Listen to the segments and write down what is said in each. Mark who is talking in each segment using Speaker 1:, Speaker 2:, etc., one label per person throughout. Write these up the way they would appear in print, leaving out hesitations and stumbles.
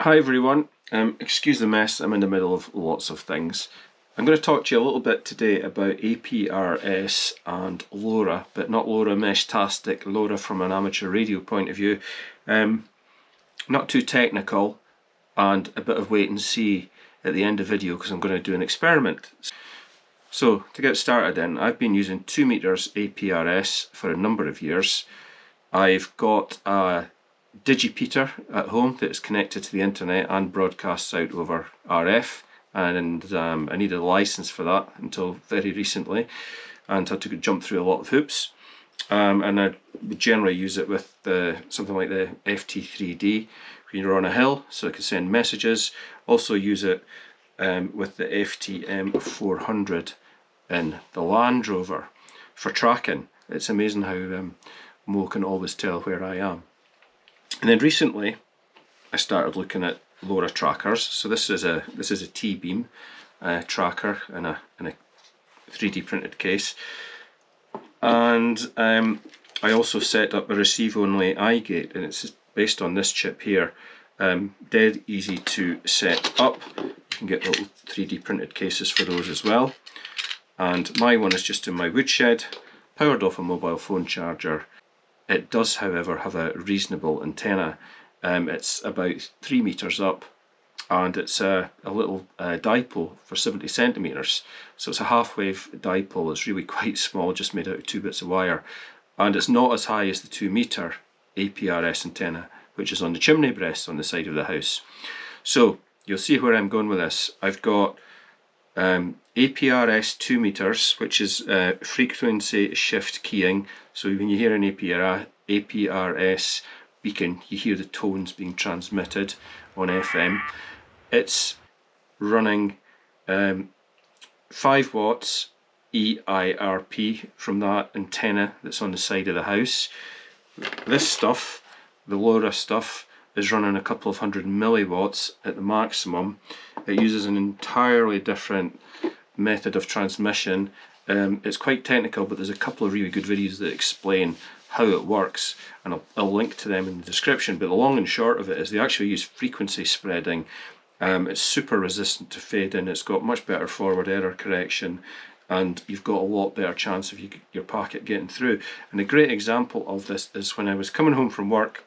Speaker 1: Hi everyone, excuse the mess, I'm in the middle of lots of things. I'm going to talk to you a little bit today about APRS and LoRa, but not LoRa Mesh-tastic, LoRa from an amateur radio point of view. Not too technical, and a bit of wait and see at the end of the video because I'm going to do an experiment. So to get started then, I've been using 2 meters APRS for a number of years. I've got a digipeater at home that is connected to the internet and broadcasts out over RF, and I needed a license for that until very recently and had to jump through a lot of hoops, and I would generally use it with something like the FT3D when you're on a hill so I can send messages. Also use it with the FT M0JKS in the Land Rover for tracking. It's amazing how Mo can always tell where I am. And then recently I started looking at LoRa trackers. So this is a T-beam tracker in a 3D printed case, and I also set up a receive-only iGate, and it's based on this chip here. Dead easy to set up. You can get little 3D printed cases for those as well. And my one is just in my woodshed, powered off a mobile phone charger. It does, however, have a reasonable antenna. It's about 3 meters up, and it's a little dipole for 70 centimeters. So it's a half-wave dipole. It's really quite small, just made out of 2 bits of wire, and it's not as high as the 2 meter APRS antenna, which is on the chimney breast on the side of the house. So you'll see where I'm going with this. I've got APRS 2 meters, which is frequency shift keying. So when you hear an APRS beacon, you hear the tones being transmitted on FM. It's running 5 watts EIRP from that antenna that's on the side of the house. This stuff, the LoRa stuff, is running a couple of 100 milliwatts at the maximum. It uses an entirely different method of transmission. It's quite technical, but there's a couple of really good videos that explain how it works, and I'll link to them in the description. But the long and short of it is they actually use frequency spreading. It's super resistant to fade-in, it's got much better forward error correction, and you've got a lot better chance of your packet getting through. And a great example of this is when I was coming home from work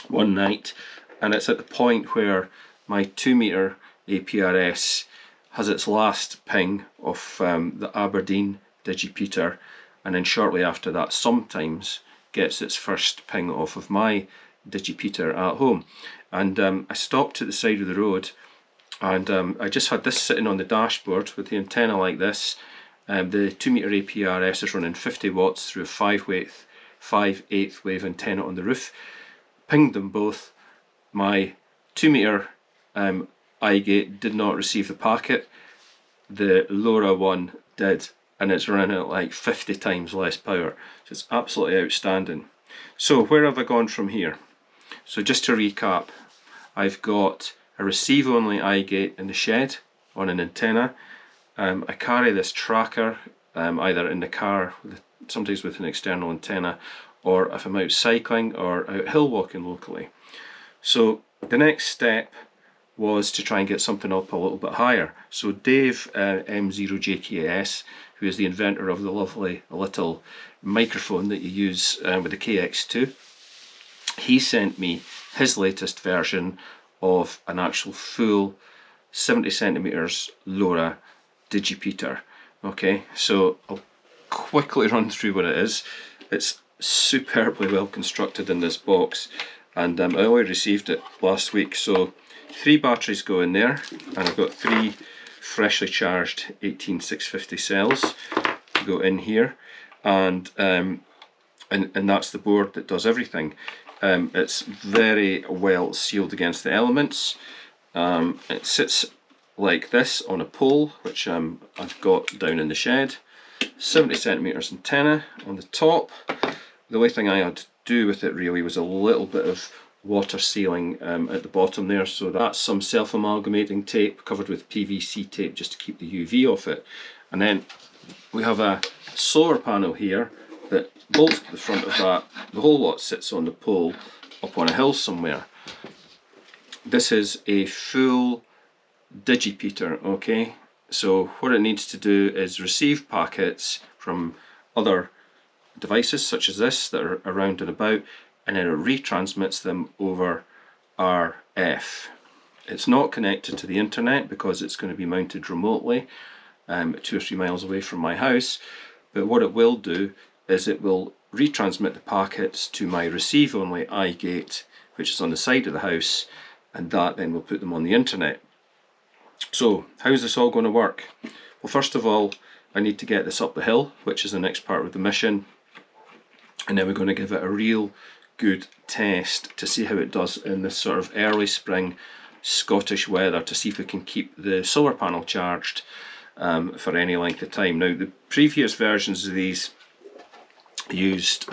Speaker 1: one night, and it's at the point where my 2 meter APRS has its last ping of the Aberdeen digipeater, and then shortly after that sometimes gets its first ping off of my digipeater at home. And I stopped at the side of the road, and I just had this sitting on the dashboard with the antenna like this. The 2 meter APRS is running 50 watts through a 5/8 wave antenna on the roof. Pinged them both. My 2 meter iGate did not receive the packet. The LoRaWAN did, and it's running at like 50 times less power. So it's absolutely outstanding. So where have I gone from here? So just to recap, I've got a receive-only iGate in the shed on an antenna. I carry this tracker either in the car, sometimes with an external antenna, or if I'm out cycling or out hill walking locally. So the next step was to try and get something up a little bit higher. So Dave M0JKS, who is the inventor of the lovely little microphone that you use with the KX2, he sent me his latest version of an actual full 70 centimeters LoRa digipeater. Okay, so I'll quickly run through what it is. It's superbly well constructed in this box, and I only received it last week. So 3 batteries go in there, and I've got 3 freshly charged 18650 cells go in here, and that's the board that does everything. It's very well sealed against the elements. It sits like this on a pole, which I've got down in the shed. 70 centimeters antenna on the top. The only thing I had to do with it really was a little bit of water sealing at the bottom there, so that's some self-amalgamating tape covered with PVC tape just to keep the UV off it. And then we have a solar panel here that bolts to the front of that. The whole lot sits on the pole up on a hill somewhere. this is a full digipeater, okay? So what it needs to do is receive packets from other devices such as this that are around and about, and then it retransmits them over RF. It's not connected to the internet because it's going to be mounted remotely 2 or 3 miles away from my house, but what it will do is it will retransmit the packets to my receive only iGate, which is on the side of the house, and that then will put them on the internet. So how's this all going to work? Well, first of all, I need to get this up the hill, which is the next part of the mission, and then we're going to give it a real good test to see how it does in this sort of early spring Scottish weather, to see if we can keep the solar panel charged for any length of time. Now, the previous versions of these used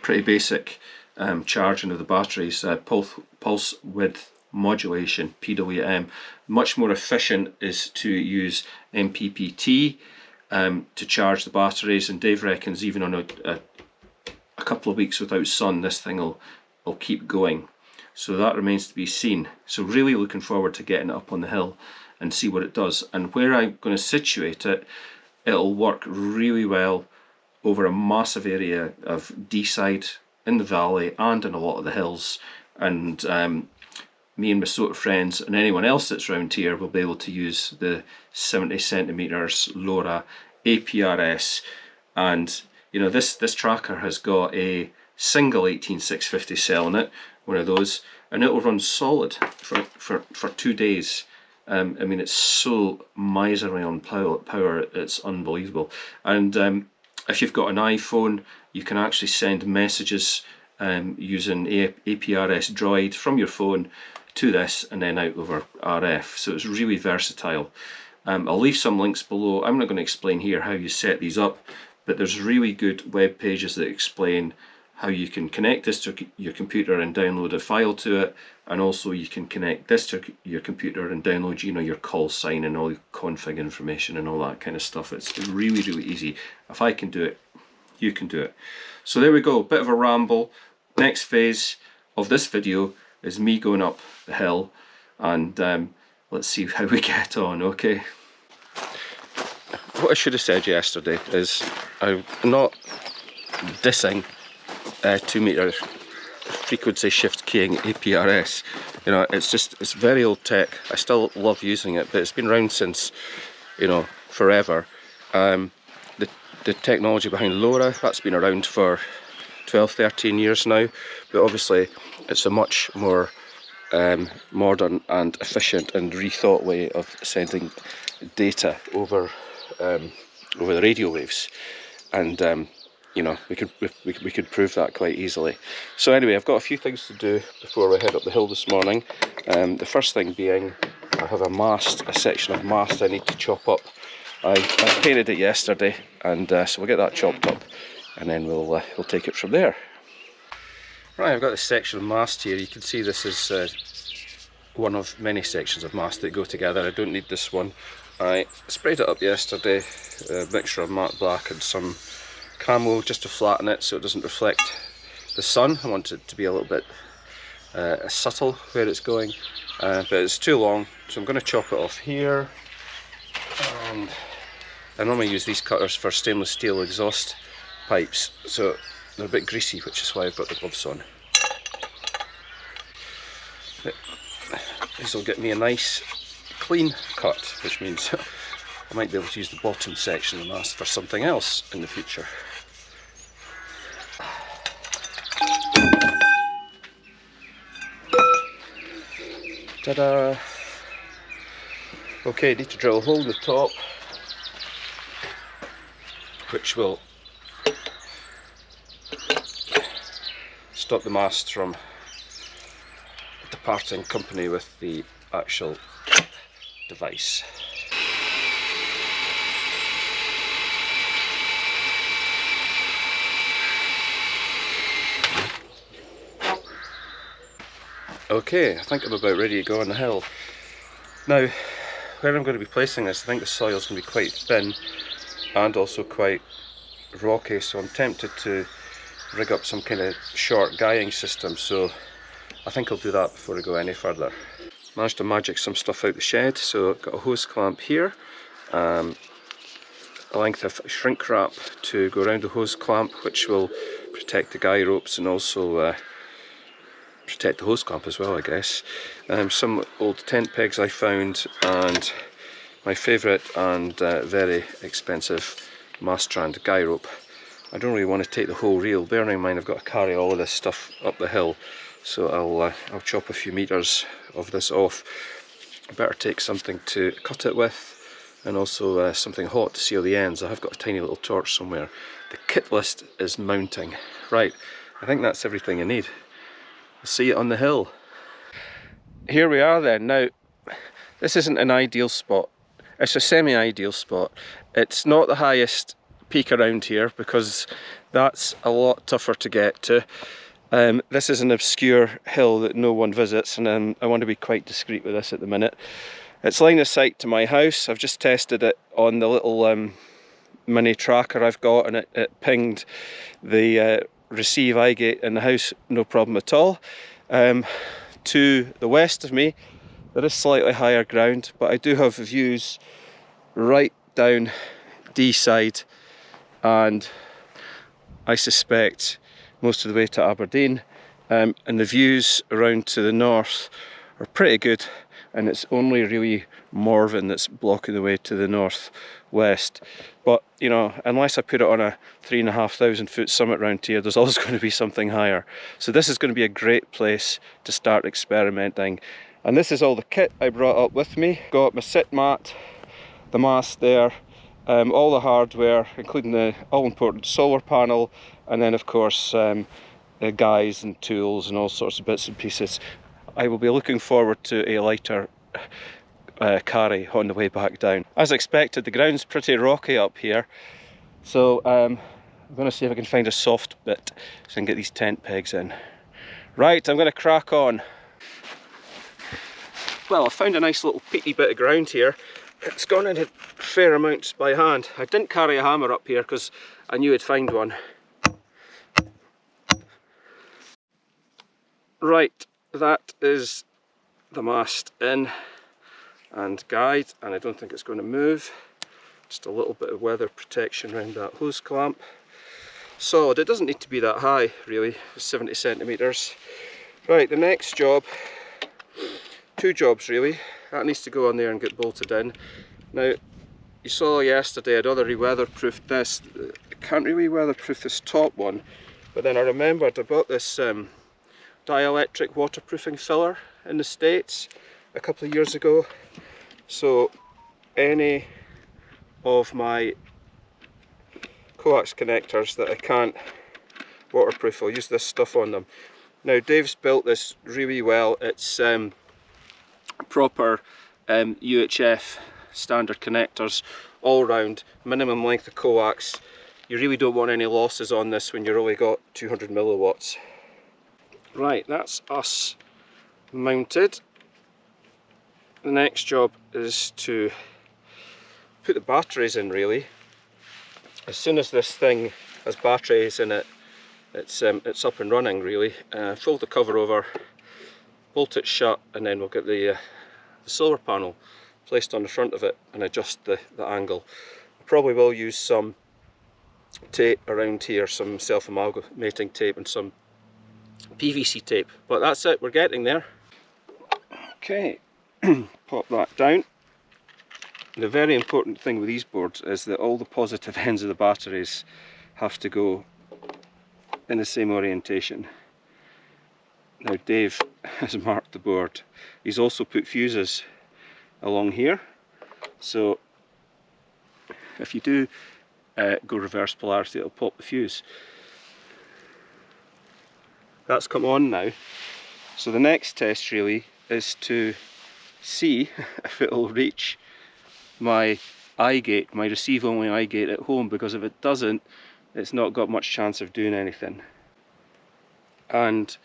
Speaker 1: pretty basic charging of the batteries, pulse width modulation, PWM. Much more efficient is to use MPPT to charge the batteries, and Dave reckons even on a couple of weeks without sun, this thing will keep going. So that remains to be seen. So really looking forward to getting it up on the hill and see what it does. And where I'm going to situate it, it'll work really well over a massive area of D-side in the valley and in a lot of the hills. And me and my sort of friends and anyone else that's around here will be able to use the 70 centimeters LoRa APRS. And you know, this tracker has got a single 18650 cell in it, one of those, and it will run solid for 2 days. I mean, it's so miserly on power, it's unbelievable. And if you've got an iPhone, you can actually send messages using APRS Droid from your phone to this and then out over RF. So it's really versatile. I'll leave some links below. I'm not going to explain here how you set these up, but there's really good web pages that explain how you can connect this to your computer and download a file to it, and also you can connect this to your computer and download, you know, your call sign and all your config information and all that kind of stuff. It's really, really easy. If I can do it, you can do it. So there we go, bit of a ramble. Next phase of this video is me going up the hill, and let's see how we get on, okay? What I should have said yesterday is I'm not dissing 2 meter frequency shift keying APRS. You know, it's very old tech. I still love using it, but it's been around since, you know, forever. The technology behind LoRa, that's been around for 12-13 years now, but obviously it's a much more modern and efficient and rethought way of sending data over the radio waves, and you know, we could prove that quite easily. So anyway, I've got a few things to do before we head up the hill this morning. The first thing being, I have a section of mast I need to chop up. I painted it yesterday, and so we'll get that chopped up, and then we'll take it from there. Right, I've got this section of mast here. You can see this is one of many sections of mast that go together. I don't need this one. I sprayed it up yesterday, a mixture of matte black and some camo just to flatten it so it doesn't reflect the sun. I want it to be a little bit subtle where it's going, but it's too long, so I'm going to chop it off here. And I normally use these cutters for stainless steel exhaust pipes, so they're a bit greasy, which is why I've got the gloves on. This will get me a nice clean cut, which means I might be able to use the bottom section of the mast for something else in the future. Ta-da! Okay, need to drill a hole in the top, which will stop the mast from departing company with the actual device. Okay, I think I'm about ready to go on the hill. Now, where I'm going to be placing this, I think the soil is going to be quite thin and also quite rocky, so I'm tempted to rig up some kind of short guying system. So I think I'll do that before I go any further. Managed to magic some stuff out the shed, so I've got a hose clamp here, a length of shrink wrap to go around the hose clamp, which will protect the guy ropes and also protect the hose clamp as well, I guess. Some old tent pegs I found, and my favourite and very expensive Mastrand guy rope. I don't really want to take the whole reel, bearing in mind I've got to carry all of this stuff up the hill, so I'll chop a few metres of this off. I better take something to cut it with, and also something hot to seal the ends. I have got a tiny little torch somewhere. The kit list is mounting. Right, I think that's everything I need. I'll see you on the hill. Here we are then. Now, this isn't an ideal spot. It's a semi-ideal spot. It's not the highest peak around here because that's a lot tougher to get to. This is an obscure hill that no one visits, and I want to be quite discreet with this at the minute. It's line of sight to my house. I've just tested it on the little mini tracker I've got, and it pinged the receive iGate in the house, no problem at all. To the west of me there is slightly higher ground, but I do have views right down D side, and I suspect most of the way to Aberdeen, and the views around to the north are pretty good, and it's only really Morven that's blocking the way to the northwest. But you know, unless I put it on a 3,500 foot summit round here, there's always going to be something higher. So this is going to be a great place to start experimenting. And this is all the kit I brought up with me. Got my sit mat, the mast there, all the hardware, including the all-important solar panel, and then of course the guys and tools and all sorts of bits and pieces. I will be looking forward to a lighter carry on the way back down. As expected, the ground's pretty rocky up here, so I'm going to see if I can find a soft bit so I can get these tent pegs in. Right, I'm going to crack on. Well, I found a nice little peaty bit of ground here. It's gone into fair amounts by hand. I didn't carry a hammer up here because I knew I'd find one. Right, that is the mast in and guide, and I don't think it's going to move. Just a little bit of weather protection around that hose clamp. Solid. It doesn't need to be that high really, 70 centimetres. Right, the next job, two jobs really. That needs to go on there and get bolted in. Now, you saw yesterday I'd already weatherproofed this. I can't really weatherproof this top one, but then I remembered I bought this dielectric waterproofing filler in the States a couple of years ago. So any of my coax connectors that I can't waterproof, I'll use this stuff on them. Now Dave's built this really well. It's proper UHF standard connectors all round, minimum length of coax. You really don't want any losses on this when you've only got 200 milliwatts. Right, that's us mounted. The next job is to put the batteries in really. As soon as this thing has batteries in it, it's up and running really. Fold the cover over, bolt it shut, and then we'll get the solar panel placed on the front of it and adjust the angle. I probably will use some tape around here, some self-amalgamating tape and some PVC tape, but that's it, we're getting there. Okay, pop that down. The very important thing with these boards is that all the positive ends of the batteries have to go in the same orientation. Now Dave has marked the board. He's also put fuses along here, so if you do go reverse polarity, it'll pop the fuse. That's come on now, so the next test really is to see if it'll reach my iGate, my receive only iGate at home, because if it doesn't, it's not got much chance of doing anything. And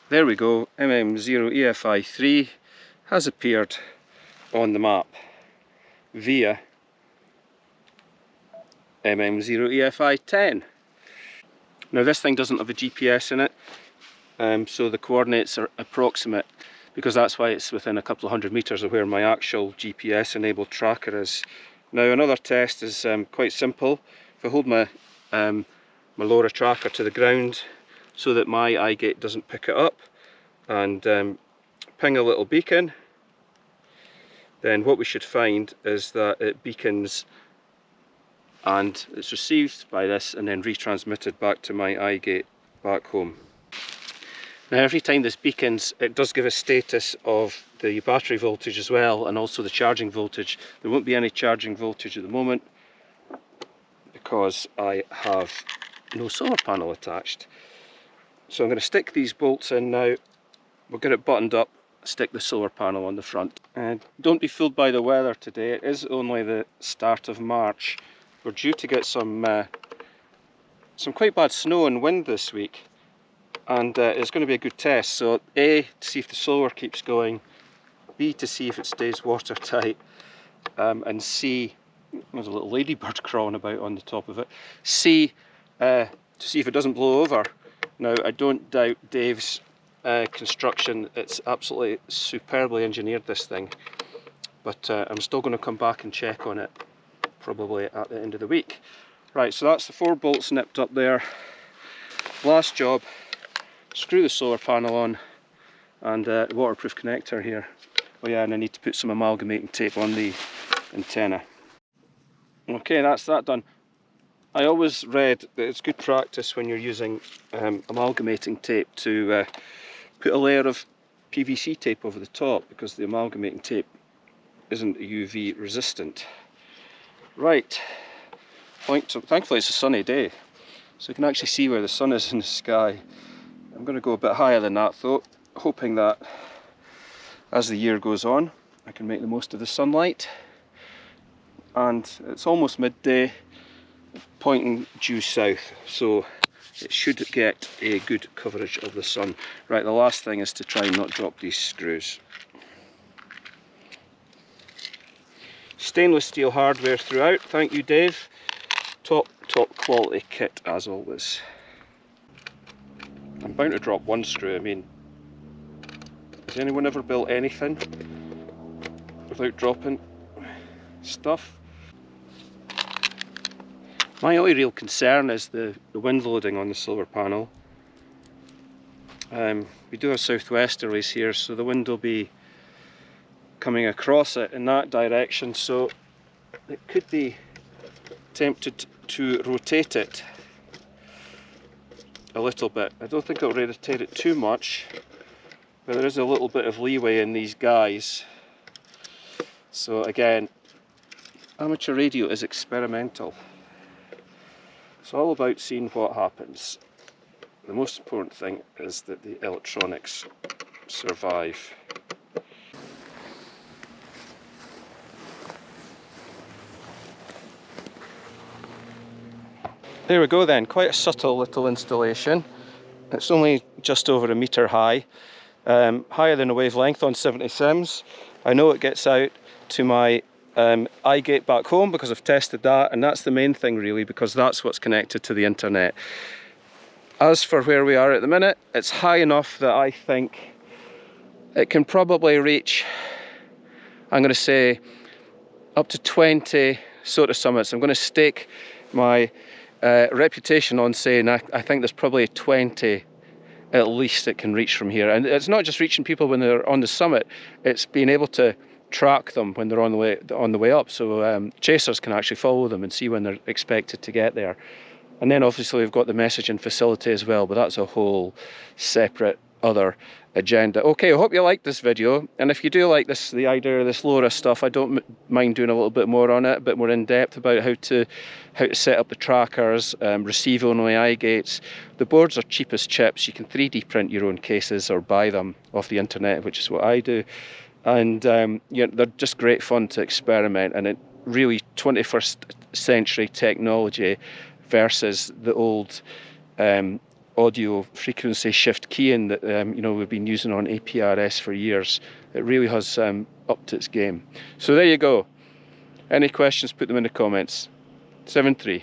Speaker 1: there we go, MM0EFI3 has appeared on the map via MM0EFI10. Now this thing doesn't have a GPS in it. so the coordinates are approximate, because that's why it's within a couple of hundred meters of where my actual GPS enabled tracker is. Now another test is quite simple. If I hold my my LoRa tracker to the ground so that my eye gate doesn't pick it up, and ping a little beacon, then what we should find is that it beacons and it's received by this and then retransmitted back to my eye gate back home. Now every time this beacons, it does give a status of the battery voltage as well, and also the charging voltage. There won't be any charging voltage at the moment because I have no solar panel attached. So I'm going to stick these bolts in now. We'll get it buttoned up, stick the solar panel on the front. And don't be fooled by the weather today. It is only the start of March. We're due to get some quite bad snow and wind this week, and it's going to be a good test. So A, to see if the solar keeps going, B, to see if it stays watertight, and C, there's a little ladybird crawling about on the top of it, C, to see if it doesn't blow over. Now I don't doubt Dave's construction. It's absolutely superbly engineered, this thing, but I'm still going to come back and check on it probably at the end of the week. Right, so that's the 4 bolts nipped up there. Last job, screw the solar panel on, and waterproof connector here. Oh yeah, and I need to put some amalgamating tape on the antenna. Okay, that's that done. I always read that it's good practice when you're using amalgamating tape to put a layer of PVC tape over the top, because the amalgamating tape isn't UV resistant. Right, thankfully it's a sunny day, so you can actually see where the sun is in the sky. I'm going to go a bit higher than that though, hoping that as the year goes on I can make the most of the sunlight. And it's almost midday, pointing due south, so it should get a good coverage of the sun. Right, the last thing is to try and not drop these screws. Stainless steel hardware throughout, thank you Dave. Top quality kit as always. I'm bound to drop one screw. I mean, has anyone ever built anything without dropping stuff? My only real concern is the wind loading on the solar panel. We do have southwesterlies here, so the wind will be coming across it in that direction, so it could be tempted to rotate it a little bit. I don't think it'll rotate it too much, but there is a little bit of leeway in these guys. So again, amateur radio is experimental. It's all about seeing what happens. The most important thing is that the electronics survive. There we go then, quite a subtle little installation. It's only just over 1 meter high, higher than a wavelength on 70 sims. I know it gets out to my eye gate back home because I've tested that, and that's the main thing really, because that's what's connected to the internet. As for where we are at the minute, it's high enough that I think it can probably reach, I'm going to say, up to 20 sort of summits. I'm going to stake my reputation on saying I think there's probably 20 at least it can reach from here. And it's not just reaching people when they're on the summit, it's being able to track them when they're on the way up, so chasers can actually follow them and see when they're expected to get there. And then obviously we've got the messaging facility as well, but that's a whole separate other agenda. Okay, I hope you liked this video, and if you do like this, the idea of this LoRa stuff, I don't mind doing a little bit more on it, a bit more in depth about how to set up the trackers, receive only eye gates. The boards are cheap as chips. You can 3D print your own cases or buy them off the internet, which is what I do. And yeah, they're just great fun to experiment, and it really 21st century technology versus the old audio frequency shift keying that you know, we've been using on APRS for years. It really has upped its game. So there you go. Any questions, put them in the comments. 7-3.